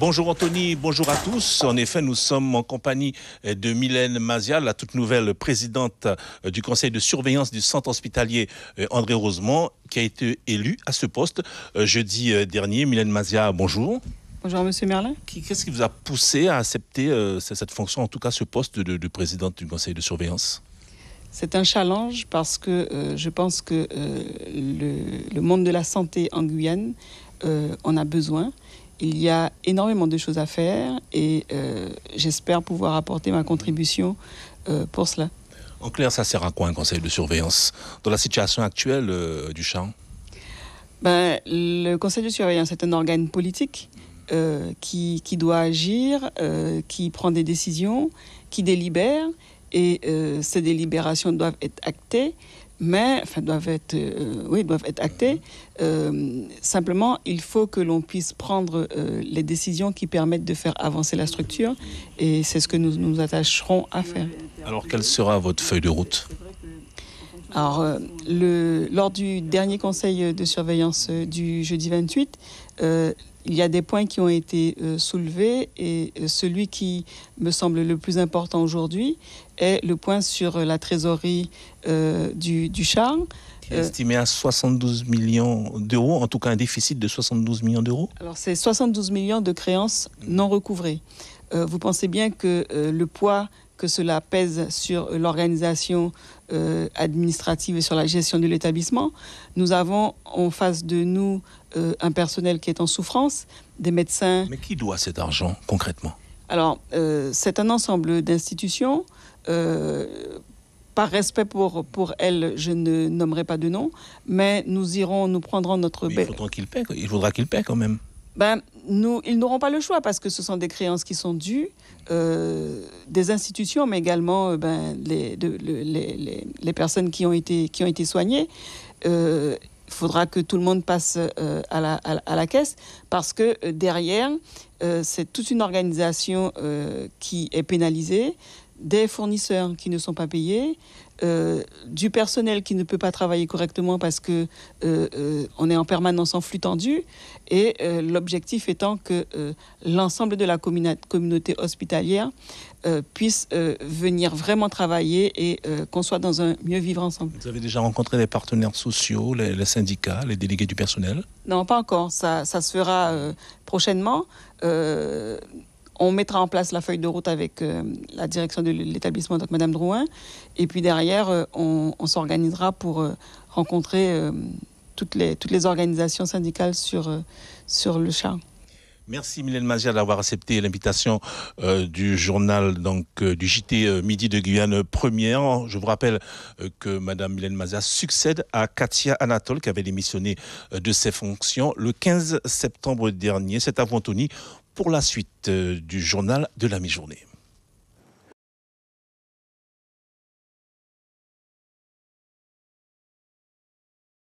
Bonjour Anthony, bonjour à tous. En effet, nous sommes en compagnie de Mylène Mazia, la toute nouvelle présidente du conseil de surveillance du centre hospitalier André Rosemont, qui a été élue à ce poste jeudi dernier. Mylène Mazia, bonjour. Bonjour Monsieur Merlin. Qu'est-ce qui vous a poussé à accepter cette fonction, en tout cas ce poste de présidente du conseil de surveillance? C'est un challenge parce que je pense que le monde de la santé en Guyane en a besoin. Il y a énormément de choses à faire et j'espère pouvoir apporter ma contribution pour cela. En clair, ça sert à quoi un conseil de surveillance dans la situation actuelle du champ? Le conseil de surveillance est un organe politique qui doit agir, qui prend des décisions, qui délibère et ces délibérations doivent être actées. Doivent être actées. Simplement, il faut que l'on puisse prendre les décisions qui permettent de faire avancer la structure et c'est ce que nous nous attacherons à faire. Alors, quelle sera votre feuille de route? Alors, lors du dernier conseil de surveillance du jeudi 28, il y a des points qui ont été soulevés et celui qui me semble le plus important aujourd'hui est le point sur la trésorerie du char. Qui est estimé à 72 millions d'euros, en tout cas un déficit de 72 millions d'euros. Alors c'est 72 millions de créances non recouvrées. Vous pensez bien que le poids que cela pèse sur l'organisation administrative et sur la gestion de l'établissement. Nous avons en face de nous un personnel qui est en souffrance, des médecins. Mais qui doit cet argent concrètement? Alors, c'est un ensemble d'institutions. Par respect pour elles, je ne nommerai pas de nom, mais nous prendrons notre... Mais il faudra qu'ils paient quand même. Ils n'auront pas le choix parce que ce sont des créances qui sont dues des institutions, mais également les personnes qui ont été soignées. Il faudra que tout le monde passe à la caisse parce que derrière, c'est toute une organisation qui est pénalisée, des fournisseurs qui ne sont pas payés, du personnel qui ne peut pas travailler correctement parce que on est en permanence en flux tendu et l'objectif étant que l'ensemble de la communauté hospitalière puisse venir vraiment travailler et qu'on soit dans un mieux vivre ensemble. Vous avez déjà rencontré les partenaires sociaux, les syndicats, les délégués du personnel? Non, pas encore. Ça se fera prochainement. On mettra en place la feuille de route avec la direction de l'établissement, donc Madame Drouin. Et puis derrière, on s'organisera pour rencontrer toutes les organisations syndicales sur le char. Merci Mylène Mazia d'avoir accepté l'invitation du journal, du JT Midi de Guyane Première. Je vous rappelle que Madame Mylène Mazia succède à Katia Anatole qui avait démissionné de ses fonctions le 15 septembre dernier. C'est à vous Anthony pour la suite du journal de la mi-journée.